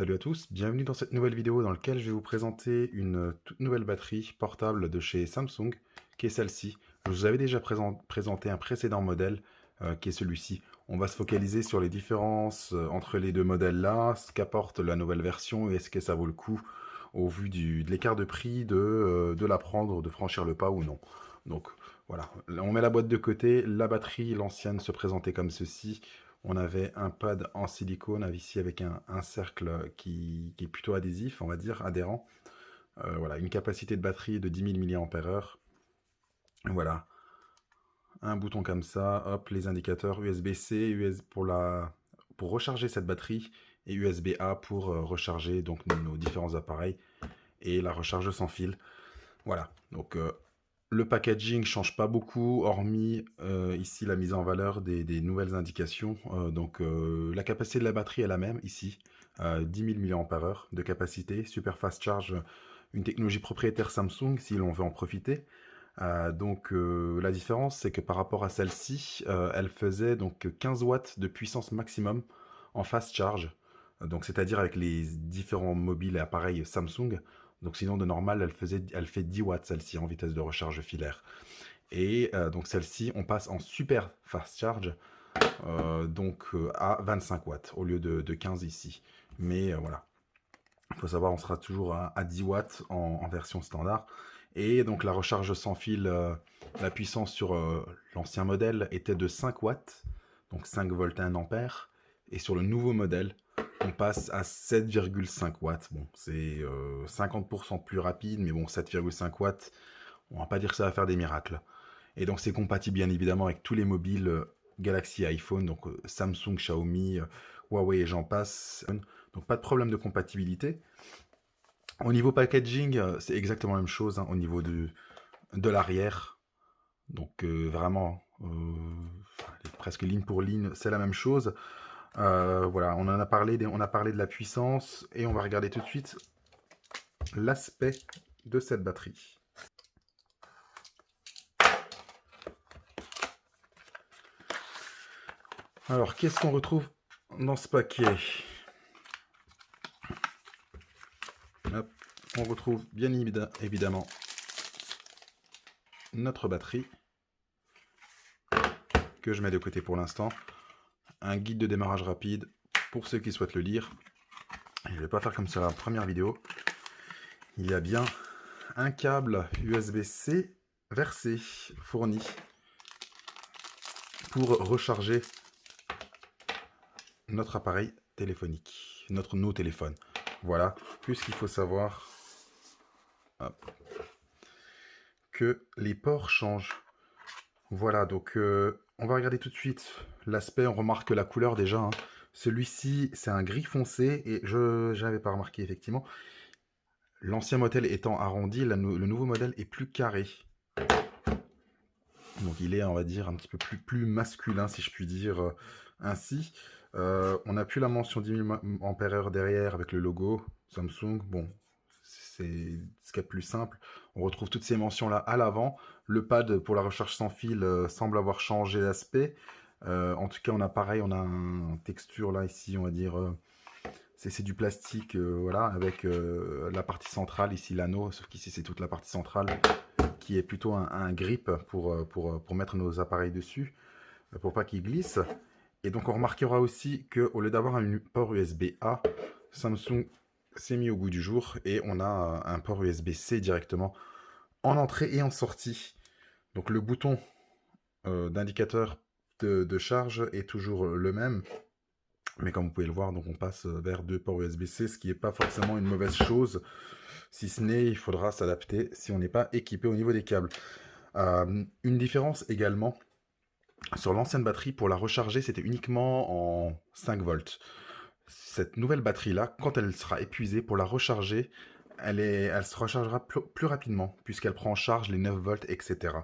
Salut à tous, bienvenue dans cette nouvelle vidéo dans laquelle je vais vous présenter une toute nouvelle batterie portable de chez Samsung, qui est celle-ci. Je vous avais déjà présenté un précédent modèle, qui est celui-ci. On va se focaliser sur les différences entre les deux modèles-là, ce qu'apporte la nouvelle version et est-ce que ça vaut le coup au vu de l'écart de prix de la prendre, de franchir le pas ou non. Donc voilà, on met la boîte de côté, la batterie, l'ancienne, se présentait comme ceci. On avait un pad en silicone ici avec un cercle qui est plutôt adhésif, on va dire, adhérent. Voilà, une capacité de batterie de 10 000 mAh. Voilà, un bouton comme ça, hop, les indicateurs USB-C, pour recharger cette batterie, et USB-A pour recharger donc nos différents appareils, et la recharge sans fil. Voilà, donc le packaging change pas beaucoup, hormis ici la mise en valeur des nouvelles indications. La capacité de la batterie est la même ici, 10 000 mAh de capacité, super fast charge, une technologie propriétaire Samsung si l'on veut en profiter. La différence, c'est que par rapport à celle-ci, elle faisait donc 15 watts de puissance maximum en fast charge, donc c'est-à-dire avec les différents mobiles et appareils Samsung. Donc sinon, de normal, elle fait 10 watts, celle-ci, en vitesse de recharge filaire. Et donc celle-ci, on passe en super fast charge, à 25 watts, au lieu de 15 ici. Mais voilà, il faut savoir, on sera toujours à 10 watts en version standard. Et donc la recharge sans fil, la puissance sur l'ancien modèle était de 5 watts, donc 5 volts 1 ampère. Et sur le nouveau modèle, on passe à 7,5 watts. Bon, c'est 50% plus rapide, mais bon, 7,5 watts, on va pas dire que ça va faire des miracles. Et donc c'est compatible bien évidemment avec tous les mobiles Galaxy, iPhone, donc Samsung, Xiaomi, Huawei et j'en passe. Donc pas de problème de compatibilité. Au niveau packaging, c'est exactement la même chose, hein, au niveau de l'arrière. Donc vraiment, presque ligne pour ligne, c'est la même chose. Voilà, on a parlé de la puissance et on va regarder tout de suite l'aspect de cette batterie. Alors, qu'est-ce qu'on retrouve dans ce paquet? Hop, on retrouve bien évidemment notre batterie, que je mets de côté pour l'instant. Un guide de démarrage rapide pour ceux qui souhaitent le lire. Je ne vais pas faire comme ça la première vidéo. Il y a bien un câble USB-C versé, fourni, pour recharger notre appareil téléphonique, nos téléphones. Voilà, puisqu'il faut savoir hop, que les ports changent. Voilà, donc on va regarder tout de suite l'aspect, on remarque la couleur déjà. Hein. Celui-ci, c'est un gris foncé, et je n'avais pas remarqué effectivement. L'ancien modèle étant arrondi, le nouveau modèle est plus carré. Donc il est, on va dire, un petit peu plus masculin, si je puis dire ainsi. On a plus la mention 10 000 mAh derrière avec le logo Samsung. Bon, c'est ce qu'il y a de plus simple. On retrouve toutes ces mentions-là à l'avant. Le pad pour la recharge sans fil semble avoir changé d'aspect. En tout cas, on a pareil, on a une texture là, ici, on va dire... c'est du plastique, voilà, avec la partie centrale, ici l'anneau, sauf qu'ici c'est toute la partie centrale qui est plutôt un grip pour mettre nos appareils dessus, pour pas qu'ils glissent. Et donc on remarquera aussi qu'au lieu d'avoir un port USB-A, Samsung s'est mis au goût du jour et on a un port USB-C directement en entrée et en sortie. Donc le bouton d'indicateur de charge est toujours le même. Mais comme vous pouvez le voir, donc on passe vers deux ports USB-C, ce qui n'est pas forcément une mauvaise chose. Si ce n'est, il faudra s'adapter si on n'est pas équipé au niveau des câbles. Une différence également, sur l'ancienne batterie, pour la recharger, c'était uniquement en 5 volts. Cette nouvelle batterie-là, quand elle sera épuisée, pour la recharger, elle se rechargera plus rapidement, puisqu'elle prend en charge les 9 volts, etc.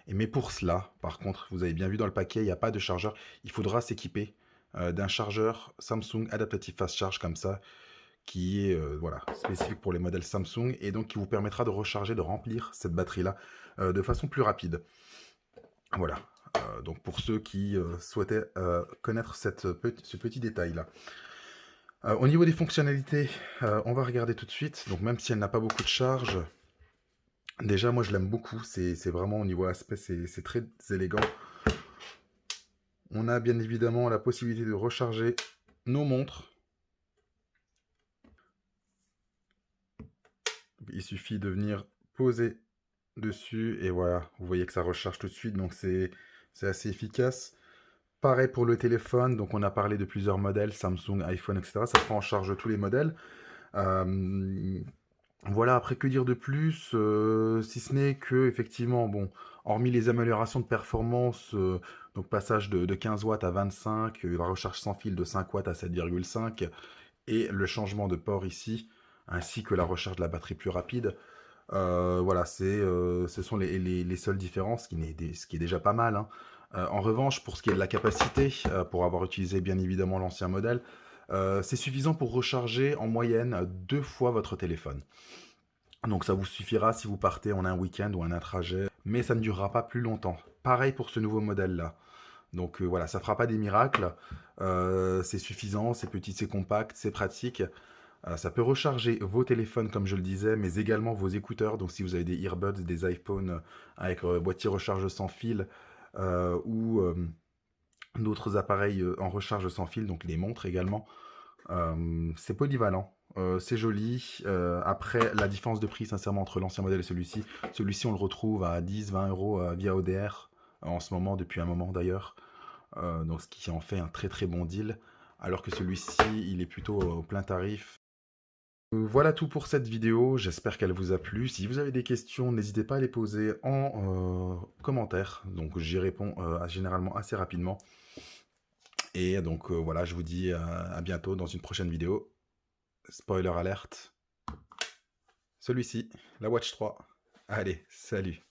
Mais pour cela, par contre, vous avez bien vu dans le paquet, il n'y a pas de chargeur. Il faudra s'équiper d'un chargeur Samsung Adaptative Fast Charge comme ça, qui est voilà, spécifique pour les modèles Samsung, et donc qui vous permettra de recharger, de remplir cette batterie-là de façon plus rapide. Voilà, donc pour ceux qui souhaitaient connaître ce petit détail-là. Au niveau des fonctionnalités, on va regarder tout de suite. Donc même si elle n'a pas beaucoup de charge, déjà moi je l'aime beaucoup. C'est vraiment au niveau aspect, c'est très élégant. On a bien évidemment la possibilité de recharger nos montres. Il suffit de venir poser dessus et voilà, vous voyez que ça recharge tout de suite, donc c'est assez efficace. Pareil pour le téléphone, donc on a parlé de plusieurs modèles, Samsung, iPhone, etc. Ça prend en charge tous les modèles. Voilà, après que dire de plus, si ce n'est que effectivement, bon, hormis les améliorations de performance, donc passage de 15 watts à 25, la recharge sans fil de 5 watts à 7,5, et le changement de port ici, ainsi que la recharge de la batterie plus rapide. Voilà, ce sont les seules différences, ce qui est déjà pas mal, hein. En revanche, pour ce qui est de la capacité, pour avoir utilisé bien évidemment l'ancien modèle, c'est suffisant pour recharger en moyenne 2 fois votre téléphone. Donc ça vous suffira si vous partez en un week-end ou en un trajet, mais ça ne durera pas plus longtemps. Pareil pour ce nouveau modèle-là. Donc voilà, ça fera pas des miracles, c'est suffisant, c'est petit, c'est compact, c'est pratique. Ça peut recharger vos téléphones, comme je le disais, mais également vos écouteurs. Donc, si vous avez des earbuds, des iPhones avec boîtier recharge sans fil ou d'autres appareils en recharge sans fil, donc les montres également, c'est polyvalent. C'est joli. Après, la différence de prix, sincèrement, entre l'ancien modèle et celui-ci, on le retrouve à 10-20 euros via ODR en ce moment, depuis un moment d'ailleurs. Donc, ce qui en fait un très très bon deal. Alors que celui-ci, il est plutôt au plein tarif. Voilà tout pour cette vidéo, j'espère qu'elle vous a plu. Si vous avez des questions, n'hésitez pas à les poser en commentaire. Donc j'y réponds généralement assez rapidement. Et donc voilà, je vous dis à bientôt dans une prochaine vidéo. Spoiler alerte, celui-ci, la Watch 3. Allez, salut!